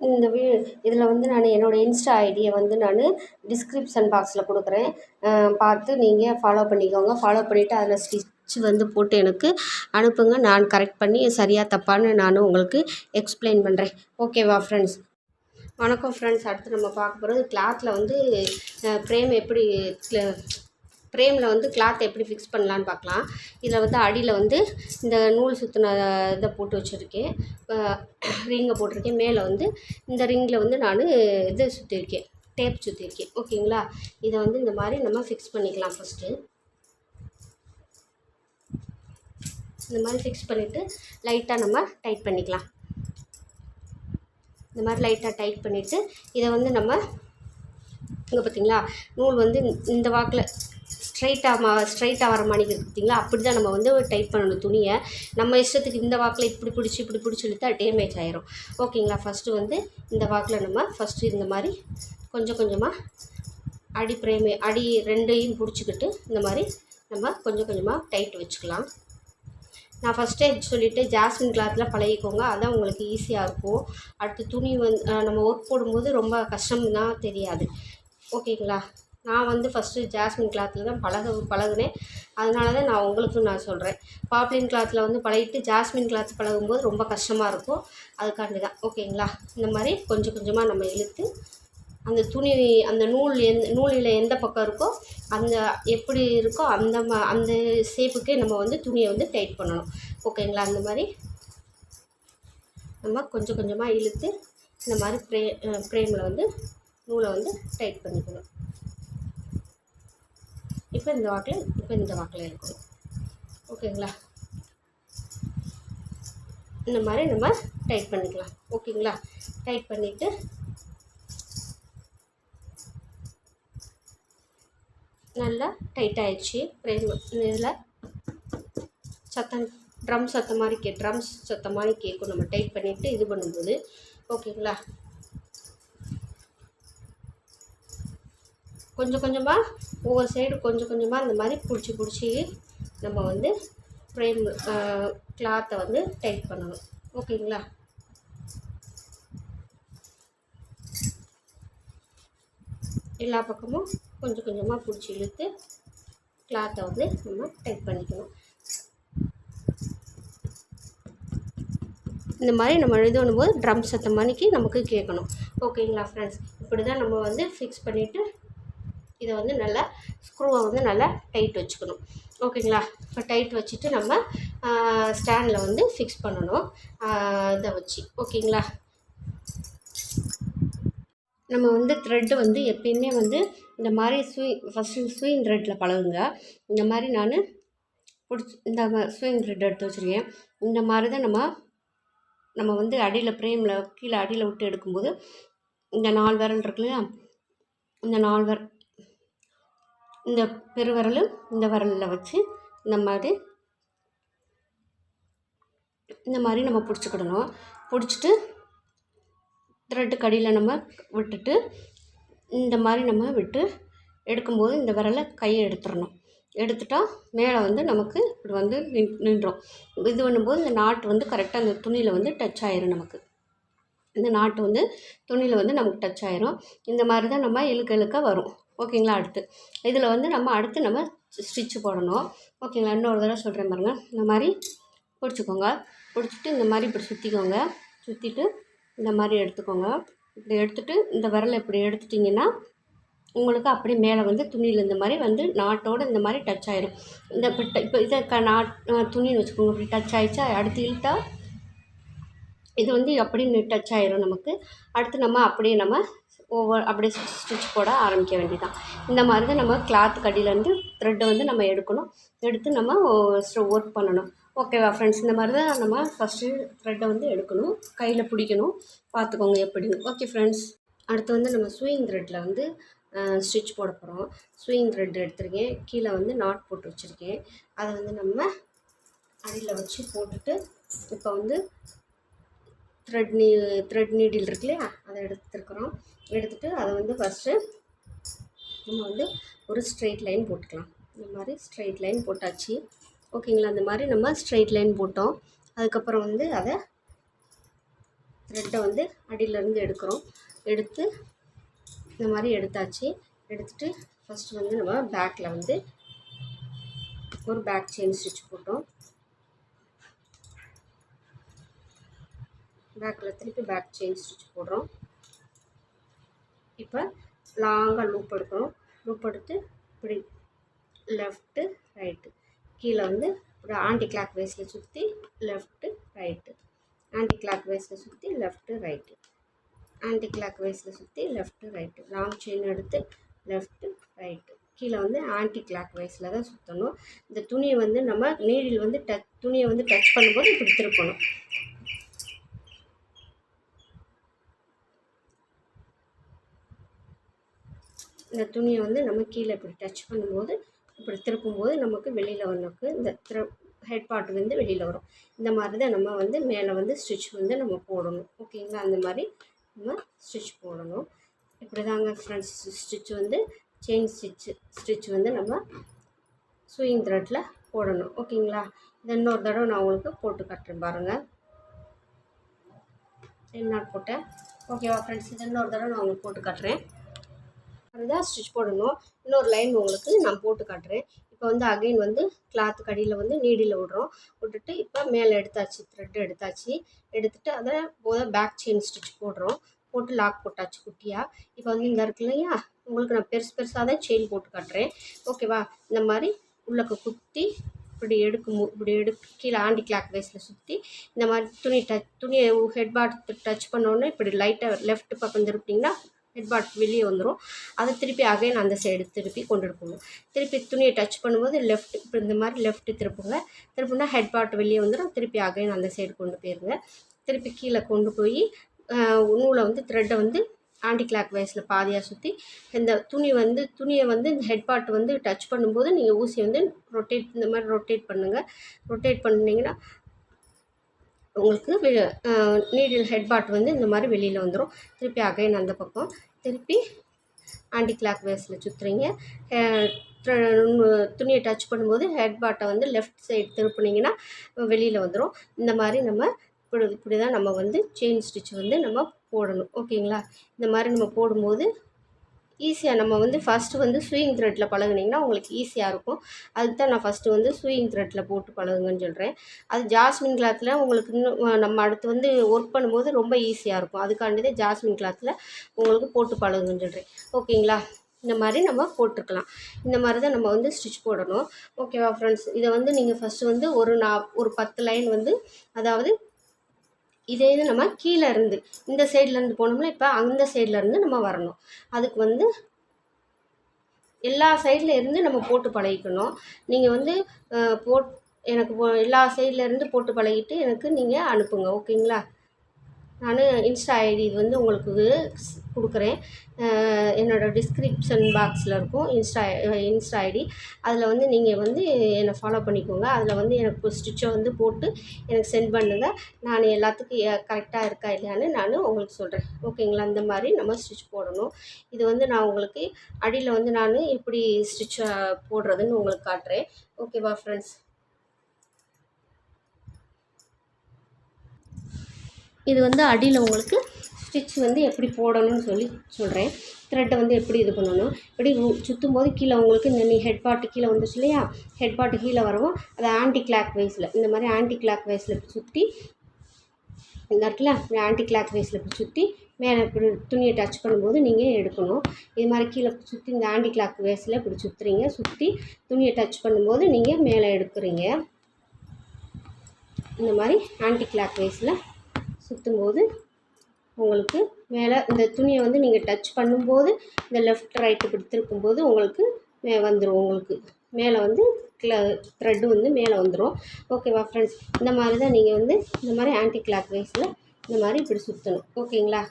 இந்த இதில் வந்து நான் என்னோடய இன்ஸ்டா ஐடியை வந்து நான் டிஸ்கிரிப்ஷன் பாக்ஸில் கொடுக்குறேன். பார்த்து நீங்கள் ஃபாலோ பண்ணிக்கோங்க. ஃபாலோ பண்ணிவிட்டு அதில் ஸ்டிச் வந்து போட்டு எனக்கு அனுப்புங்க. நான் கரெக்ட் பண்ணி சரியா தப்பான்னு நான் உங்களுக்கு எக்ஸ்பிளைன் பண்ணுறேன். ஓகேவா ஃப்ரெண்ட்ஸ்? வணக்கம் ஃப்ரெண்ட்ஸ். அடுத்து நம்ம பார்க்க போகிறது கிளாத்தில் வந்து ஃப்ரேமில் வந்து கிளாத் எப்படி ஃபிக்ஸ் பண்ணலான்னு பார்க்கலாம். இதில் வந்து அடியில் வந்து இந்த நூல் சுற்றின இதை போட்டு வச்சுருக்கேன், ரிங்கை போட்டிருக்கேன். மேலே வந்து இந்த ரிங்கில் வந்து நான் இது சுற்றிருக்கேன், டேப் சுற்றிருக்கேன். ஓகேங்களா? இதை வந்து இந்த மாதிரி நம்ம ஃபிக்ஸ் பண்ணிக்கலாம். ஃபஸ்ட்டு இந்த மாதிரி ஃபிக்ஸ் பண்ணிவிட்டு லைட்டாக நம்ம டைட் பண்ணிக்கலாம். இந்த மாதிரி லைட்டாக டைட் பண்ணிவிட்டு இதை வந்து நம்ம இங்கே பார்த்திங்களா, நூல் வந்து இந்த வாக்கில் ஸ்ட்ரைட்டாக வர மாதிரி இருக்குது பார்த்திங்களா? அப்படி தான் நம்ம வந்து டைட் பண்ணணும் துணியை. நம்ம இஷ்டத்துக்கு இந்த வாக்கில் இப்படி பிடிச்சி இழுத்தா டேமேஜ் ஆயிரும். ஓகேங்களா? ஃபஸ்ட்டு வந்து இந்த வாக்கில் நம்ம ஃபஸ்ட்டு இந்த மாதிரி கொஞ்சம் கொஞ்சமாக அடி ரெண்டையும் பிடிச்சிக்கிட்டு இந்த மாதிரி நம்ம கொஞ்சம் கொஞ்சமாக டைட் வச்சுக்கலாம். நான் ஃபஸ்ட்டே சொல்லிவிட்டு ஜாஸ்மின் கிளாத்தில் பழகிக்கோங்க, அதான் உங்களுக்கு ஈஸியாக இருக்கும். அடுத்து துணி வந்து நம்ம ஒர்க் போடும்போது ரொம்ப கஷ்டம்தான் தெரியாது. ஓகேங்களா? நான் வந்து ஃபஸ்ட்டு ஜாஸ்மின் கிளாத்தில் தான் பழகுனேன். அதனால தான் நான் உங்களுக்கு நான் சொல்கிறேன். பாப்ளின் கிளாத்தில் வந்து பழகிட்டு ஜாஸ்மின் கிளாத் பழகும்போது ரொம்ப கஷ்டமாக இருக்கும். அதுக்காண்டி தான். ஓகேங்களா? இந்த மாதிரி கொஞ்சம் கொஞ்சமாக நம்ம இழுத்து அந்த துணி அந்த நூலில் எந்த பக்கம் இருக்கோ அந்த எப்படி இருக்கோ அந்த ஷேப்புக்கே நம்ம வந்து துணியை வந்து டைட் பண்ணணும். ஓகேங்களா? அந்த மாதிரி நம்ம கொஞ்சம் கொஞ்சமாக இழுத்து இந்த மாதிரி ஃப்ரேமில் வந்து நூலை வந்து டைட் பண்ணிக்கணும். இப்போ இந்த வாக்கில் இருக்கணும். ஓகேங்களா? இந்த மாதிரி நம்ம டைட் பண்ணிக்கலாம். ஓகேங்களா? டைட் பண்ணிவிட்டு நல்லா டைட் ஆகிடுச்சு. ஃப்ரேம் இதில் ட்ரம்ஸ் சத்தம் மாதிரி கேட்கும் நம்ம டைட் பண்ணிவிட்டு இது பண்ணும்போது. ஓகேங்களா? கொஞ்சம் கொஞ்சமாக ஒவ்வொரு சைடு கொஞ்சம் கொஞ்சமாக இந்த மாதிரி பிடிச்சி நம்ம வந்து ஃப்ரேம் கிளாத்தை வந்து டைட் பண்ணணும். ஓகேங்களா? எல்லா பக்கமும் கொஞ்சம் கொஞ்சமாக பிடிச்சி இழுத்து கிளாத்தை வந்து நம்ம டைட் பண்ணிக்கணும். இந்த மாதிரி நம்ம இது பண்ணும்போது ட்ரம் சத்தம் மணிக்கு நமக்கு கேட்கணும். ஓகேங்களா ஃப்ரெண்ட்ஸ்? இப்படி தான் நம்ம வந்து ஃபிக்ஸ் பண்ணிவிட்டு இதை வந்து நல்லா ஸ்க்ரூவை வந்து நல்லா டைட் வச்சுக்கணும். ஓகேங்களா? இப்போ டைட் வச்சுட்டு நம்ம ஸ்டாண்டில் வந்து ஃபிக்ஸ் பண்ணணும் இதை வச்சு. ஓகேங்களா? நம்ம வந்து த்ரெட்டு வந்து எப்பயுமே வந்து இந்த மாதிரி ஃபஸ்ட்டு ஸ்விங் த்ரெட்டில் பழகுங்க. இந்த மாதிரி நான் இந்த ஸ்விங் த்ரெட் எடுத்து வச்சுருக்கேன். இந்த மாதிரி தான் நம்ம வந்து அடியில் ஃப்ரேமில் கீழே அடியில் விட்டு எடுக்கும்போது இந்த 4 விரல் இருக்கு இல்லையா, இந்த 4 விரல், இந்த பெருவிரல் இந்த விரலில் வச்சு இந்த மாதிரி நம்ம பிடிச்சிக்கிடணும். பிடிச்சிட்டு த்ரெட்டு கடியில் நம்ம விட்டுட்டு இந்த மாதிரி நம்ம விட்டு எடுக்கும்போது இந்த விரலை கையை எடுத்துட்டா மேலே வந்து நமக்கு இப்படி வந்து நின்றோம். இது பண்ணும்போது இந்த நாட்டு வந்து கரெக்டாக அந்த துணியில் வந்து டச் ஆயிரும். நமக்கு இந்த நாட்டு வந்து துணியில் வந்து நமக்கு டச் ஆயிரும். இந்த மாதிரி தான் நம்ம இழுக்க வரும். ஓகேங்களா? இதில் வந்து நம்ம ஸ்டிச்சு போடணும். ஓகேங்களா? இன்னொரு தடவை சொல்கிறேன் பாருங்கள். இந்த மாதிரி பிடிச்சிக்கோங்க. பிடிச்சிட்டு இந்த மாதிரி இப்படி சுற்றிட்டு இந்த மாதிரி எடுத்துக்கோங்க. இப்படி எடுத்துகிட்டு இந்த விரலை இப்படி எடுத்துட்டிங்கன்னா உங்களுக்கு அப்படி மேலே வந்து துணியில் இந்த மாதிரி வந்து நாட்டோடு இந்த மாதிரி டச் ஆயிரும். இப்போ இதை துணின்னு வச்சுக்கோங்க. இப்படி டச் ஆகிடுச்சா, அடுத்து இழுத்தா இது வந்து அப்படி டச் ஆயிரும் நமக்கு. அடுத்து நம்ம அப்படியே ஸ்டிச் போட ஆரம்பிக்க வேண்டியதான். இந்த மாதிரி தான் நம்ம கிளாத் கடியிலேருந்து த்ரெட்டை வந்து நம்ம எடுத்து நம்ம ஒர்க் பண்ணணும். ஓகேவா ஃப்ரெண்ட்ஸ்? இந்த மாதிரி தான் நம்ம ஃபஸ்ட்டு த்ரெட்டை வந்து எடுக்கணும், கையில் பிடிக்கணும். பார்த்துக்கோங்க எப்படின்னு. Okay friends? அடுத்து வந்து நம்ம ஸ்விங் த்ரெட்டில் வந்து ஸ்டிச் போட போகிறோம். ஸ்விங் த்ரெட் எடுத்துருக்கேன். கீழே வந்து நாட் போட்டு வச்சுருக்கேன். அதை வந்து நம்ம அடியில் வச்சு போட்டுட்டு இப்போ வந்து த்ரெட் நீடில் இருக்கு இல்லையா, அதை எடுத்துருக்குறோம். எடுத்துகிட்டு அதை வந்து ஃபஸ்ட்டு நம்ம வந்து ஒரு ஸ்ட்ரெயிட் லைன் போட்டுக்கலாம். இந்த மாதிரி ஸ்ட்ரெயிட் லைன் போட்டாச்சு. ஓகேங்களா? அந்த மாதிரி நம்ம ஸ்ட்ரெயிட் லைன் போட்டோம். அதுக்கப்புறம் வந்து அதை த்ரெட்டை வந்து அடியிலேருந்து எடுக்கிறோம். எடுத்து இந்த மாதிரி எடுத்தாச்சு. எடுத்துகிட்டு ஃபஸ்ட்டு வந்து நம்ம பேக்கில் வந்து ஒரு பேக் செயின் ஸ்டிச் போட்டோம். பேக்கில் திருப்பி பேக் செயின் ஸ்டிச் போடுறோம். இப்போ லாங்காக லூப் எடுக்கிறோம். லூப் எடுத்து இப்படி லெஃப்ட்டு ரைட்டு கீழே வந்து ஒரு ஆன்டி கிளாக் வைஸில் சுற்றி லெஃப்ட்டு ரைட்டு, ஆன்டி கிளாக் வைஸில் சுற்றி லெஃப்ட்டு ரைட்டு, ஆன்டி கிளாக் வைஸில் சுற்றி லெஃப்ட்டு ரைட்டு, லாங் செயின் எடுத்து லெஃப்ட்டு ரைட்டு. கீழே வந்து ஆன்டி கிளாக் வைஸில் தான் சுற்றணும். இந்த துணியை வந்து நம்ம நீடில் வந்து துணியை வந்து டச் பண்ணும்போது இப்படி திருப்பணும். இந்த துணியை வந்து நம்ம கீழே இப்படி டச் பண்ணும்போது இப்படி திருப்பும்போது நமக்கு வெளியில் நமக்கு இந்த ஹெட் பார்ட் வந்து வெளியில் வரும். இந்த மாதிரி தான் நம்ம வந்து மேலே வந்து ஸ்டிச் வந்து நம்ம போடணும். ஓகேங்களா? அந்த மாதிரி நம்ம ஸ்டிச் போடணும். இப்படி தாங்க ஃப்ரெண்ட்ஸ் ஸ்டிச் வந்து செயின் ஸ்டிச் வந்து நம்ம சூயிங் த்ரெட்டில் போடணும். ஓகேங்களா? இது இன்னொரு தடவை நான் உங்களுக்கு போட்டு காட்டுறேன் பாருங்கள். என்ன போட்டேன். ஓகேவா ஃப்ரெண்ட்ஸ்? இது இன்னொரு தடவை நான் உங்களுக்கு போட்டு காட்டுறேன். அதுதான் ஸ்டிச் போடணும். இன்னொரு லைன் உங்களுக்கு நான் போட்டு காட்டுறேன். இப்போ வந்து அகைன் வந்து கிளாத்து கடியில் வந்து நீடில் விடுறோம். விட்டுட்டு இப்போ மேலே எடுத்தாச்சு, த்ரெட்டு எடுத்தாச்சு. எடுத்துகிட்டு அதை பேக் செயின் ஸ்டிச் போடுறோம். போட்டு லாக் போட்டாச்சு குட்டியாக. இப்போ வந்து இந்த இருக்கு இல்லையா, உங்களுக்கு நான் பெருசாக தான் செயின் போட்டு காட்டுறேன். ஓகேவா? இந்த மாதிரி உள்ளக்க குத்தி இப்படி இப்படி கீழே ஆண்டி கிளாக் வைஸில் சுற்றி இந்த மாதிரி துணியை ஹெட் பார்ட் டச் பண்ணோன்னே இப்படி லைட்டாக லெஃப்ட் பக்கம் திருப்பிட்டிங்கன்னா ஹெட் பார்ட் வெளியே வந்துடும். அதை திருப்பி அகைன் அந்த சைடு திருப்பி கொண்டு போகணும். திருப்பி துணியை டச் பண்ணும்போது லெஃப்ட் இப்போ இந்த மாதிரி லெஃப்ட்டு திருப்புனா ஹெட் பார்ட் வெளியே வந்துடும். திருப்பி அகைன் அந்த சைடு கொண்டு போயிருங்க. திருப்பி கீழே கொண்டு போய் நூலை வந்து த்ரெட்டை வந்து ஆன்டி கிளாக் வைஸில் பாதியாக சுற்றி இந்த துணியை வந்து இந்த ஹெட் பார்ட் வந்து டச் பண்ணும்போது நீங்கள் ஊசி வந்து இந்த மாதிரி ரொட்டேட் பண்ணுங்கள். ரொட்டேட் பண்ணிங்கன்னா உங்களுக்கு நீடில் ஹெட் பார்ட் வந்து இந்த மாதிரி வெளியில் வந்துடும். திருப்பி அகைன் அந்த பக்கம் திருப்பி ஆன்டி கிளாக் வைஸில் சுற்றுறீங்க. துணியை டச் பண்ணும்போது ஹெட் பார்ட்டை வந்து லெஃப்ட் சைடு திருப்பினீங்கன்னா வெளியில் வந்துடும். இந்த மாதிரி நம்ம இப்படி தான் நம்ம வந்து செயின் ஸ்டிச் வந்து நம்ம போடணும். ஓகேங்களா? இந்த மாதிரி நம்ம போடும்போது ஈஸியாக நம்ம வந்து ஃபஸ்ட்டு வந்து சூயிங் த்ரெட்டில் பழகுனிங்கன்னா உங்களுக்கு ஈஸியாக இருக்கும். அதுக்கு தான் நான் ஃபஸ்ட்டு வந்து சூயிங் த்ரெட்டில் போட்டு பழகுங்கன்னு சொல்கிறேன். அது ஜாஸ்மின் கிளாத்தில் உங்களுக்கு இன்னும் நம்ம அடுத்து வந்து ஒர்க் பண்ணும்போது ரொம்ப ஈஸியாக இருக்கும். அதுக்காண்டி தான் ஜாஸ்மின் கிளாத்தில் உங்களுக்கு போட்டு பழகுங்கன்னு சொல்கிறேன். ஓகேங்களா? இந்த மாதிரி நம்ம போட்டுக்கலாம். இந்த மாதிரி தான் நம்ம வந்து ஸ்டிச் போடணும். ஓகேவா ஃப்ரெண்ட்ஸ்? இதை வந்து நீங்கள் ஃபஸ்ட்டு வந்து ஒரு 10 லைன் வந்து, அதாவது இதே இது நம்ம கீழே இருந்து இந்த சைட்லேருந்து போனோம்னா இப்போ அந்த சைட்லேருந்து நம்ம வரணும். அதுக்கு வந்து எல்லா சைடில் இருந்து நம்ம போட்டு பழகிக்கணும். நீங்கள் வந்து எனக்கு எல்லா சைட்லேருந்து போட்டு பழகிட்டு எனக்கு நீங்கள் அனுப்புங்க. ஓகேங்களா? நான் இன்ஸ்டா ஐடி இது வந்து உங்களுக்கு கொடுக்குறேன். என்னோடய டிஸ்கிரிப்ஷன் பாக்ஸில் இருக்கும் இன்ஸ்டா ஐடி. அதில் வந்து நீங்கள் வந்து என்னை ஃபாலோ பண்ணிக்கோங்க. அதில் வந்து எனக்கு ஸ்டிச்சை வந்து போட்டு எனக்கு சென்ட் பண்ணுங்கள். நான் எல்லாத்துக்கும் கரெக்டாக இருக்கா இல்லையான்னு நான் உங்களுக்கு சொல்கிறேன். ஓகேங்களா? இந்த மாதிரி நம்ம ஸ்டிச் போடணும். இது வந்து நான் உங்களுக்கு அடியில் வந்து நான் எப்படி ஸ்டிச்சை போடுறதுன்னு உங்களுக்கு காட்டுறேன். ஓகேவா ஃப்ரெண்ட்ஸ்? இது வந்து அடியில் உங்களுக்கு ஸ்டிச் வந்து எப்படி போடணும்னு சொல்கிறேன். த்ரெட்டை வந்து எப்படி இது பண்ணணும், இப்படி சுற்றும் போது கீழே உங்களுக்கு இந்த ஹெட் பார்ட்டு கீழே வந்துச்சு இல்லையா, ஹெட் பார்ட்டு கீழே வரவும் அதை ஆன்டி கிளாக் வைஸில் இந்த மாதிரி ஆன்டி கிளாக் வைஸில் சுற்றி இந்த இடத்துல ஆன்டி கிளாக் வைஸில் இப்படி சுற்றி மேலே இப்படி துணியை டச் பண்ணும்போது நீங்கள் எடுக்கணும். இது மாதிரி கீழே சுற்றி இந்த ஆன்டி கிளாக் வைஸில் இப்படி சுற்றுறீங்க. சுற்றி துணியை டச் பண்ணும்போது நீங்கள் மேலே எடுக்கிறீங்க. இந்த மாதிரி ஆன்டி கிளாக் வைஸில் சுற்றும்போது உங்களுக்கு மேலே இந்த துணியை வந்து நீங்கள் டச் பண்ணும்போது இந்த லெஃப்ட் ரைட்டு இப்படி திருப்பும்போது உங்களுக்கு வந்துடும். உங்களுக்கு மேலே வந்து த்ரெட்டு வந்து மேலே வந்துடும். ஓகேவா ஃப்ரெண்ட்ஸ்? இந்த மாதிரி தான் நீங்கள் வந்து இந்த மாதிரி ஆன்டி கிளாக் வைஸில் இந்த மாதிரி இப்படி சுற்றணும். ஓகேங்களா?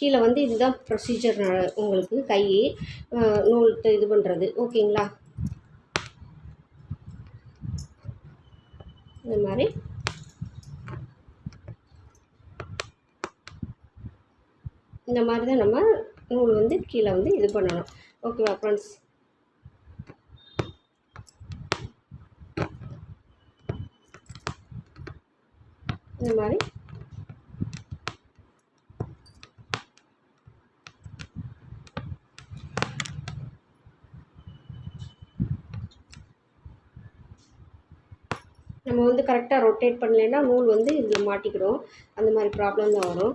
கீழே வந்து இதுதான் ப்ரொசீஜர் உங்களுக்கு கை நூல் இது பண்ணுறது. ஓகேங்களா? இந்த மாதிரி தான் நம்ம நூல் வந்து கீழே வந்து இது பண்ணணும். ஓகேவா ஃப்ரெண்ட்ஸ்? இந்த மாதிரி நம்ம வந்து கரெக்டாக ரொட்டேட் பண்ணலைன்னா நூல் வந்து இதில் மாட்டிக்கிடும். அந்த மாதிரி ப்ராப்ளம் தான் வரும்.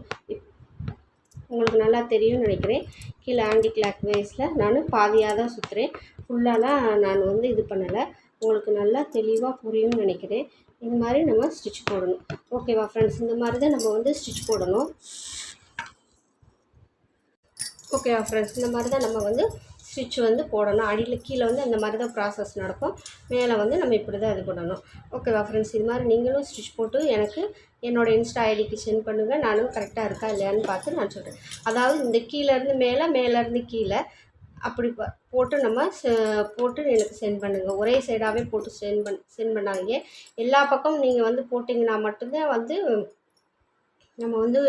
உங்களுக்கு நல்லா தெரியும்னு நினைக்கிறேன். கீழே ஆன்டி கிளாக் வைஸில் நான் பாதியாக தான் சுற்றுறேன், ஃபுல்லாலாம் நான் வந்து இது பண்ணலை. உங்களுக்கு நல்லா தெளிவாக புரியும்னு நினைக்கிறேன். இந்த மாதிரி நம்ம ஸ்டிச் போடணும். ஓகேவா ஃப்ரெண்ட்ஸ்? இந்த மாதிரி தான் நம்ம வந்து ஸ்டிச் போடணும். ஓகேவா ஃப்ரெண்ட்ஸ்? இந்த மாதிரி தான் நம்ம வந்து ஸ்டிச் வந்து போடணும். அடியில் கீழே வந்து அந்த மாதிரி தான் ப்ராசஸ் நடக்கும். மேலே வந்து நம்ம இப்படி தான் இது பண்ணணும். ஓகேவா ஃப்ரெண்ட்ஸ்? இது மாதிரி நீங்களும் ஸ்டிச் போட்டு எனக்கு என்னோடய இன்ஸ்டா ஐடிக்கு சென்ட் பண்ணுங்கள். நானும் கரெக்டாக இருக்கா இல்லையான்னு பார்த்து நான் சொல்கிறேன். அதாவது இந்த கீழேருந்து மேலே, மேலேருந்து கீழே அப்படி போட்டு நம்ம போட்டு எனக்கு சென்ட் பண்ணுங்கள். ஒரே சைடாகவே போட்டு சென்ட் பண்ணாதீங்க. எல்லா பக்கமும் நீங்கள் வந்து போட்டிங்கன்னா மட்டும்தான் வந்து நம்ம வந்து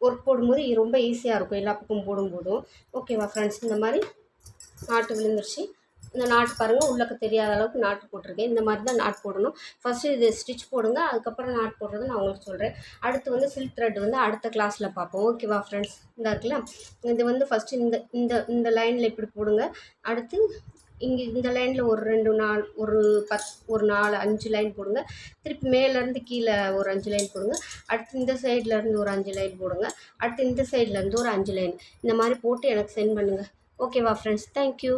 ஒர்க் போடும்போது ரொம்ப ஈஸியாக இருக்கும், எல்லா பக்கம் போடும்போதும். ஓகேவா ஃப்ரெண்ட்ஸ்? இந்த மாதிரி நாட்டு விழுந்துருச்சு. இந்த நாட்டு பாருங்கள், உள்ளக்க தெரியாத அளவுக்கு நாட்டு போட்டிருக்கேன். இந்த மாதிரி தான் நாட்டு போடணும். ஃபஸ்ட்டு இது ஸ்டிச் போடுங்க, அதுக்கப்புறம் நாட்டு போடுறது நான் உங்களுக்கு சொல்கிறேன். அடுத்து வந்து சில்க் த்ரெட் வந்து அடுத்த கிளாஸில் பார்ப்போம். ஓகேவா ஃப்ரெண்ட்ஸ்? இந்த இருக்குல்ல, இது வந்து ஃபஸ்ட்டு இந்த இந்த இந்த லைனில் இப்படி போடுங்க. அடுத்து இங்கே இந்த லைனில் ஒரு 4 5 லைன் போடுங்க. திருப்பி மேலேருந்து கீழே ஒரு 5 லைன் போடுங்க. அடுத்து இந்த சைட்லேருந்து ஒரு 5 லைன் போடுங்க. அடுத்து இந்த சைட்லேருந்து ஒரு 5 லைன். இந்த மாதிரி போட்டு எனக்கு சென்ட் பண்ணுங்கள். ஓகேவா ஃப்ரெண்ட்ஸ்? தேங்க்யூ.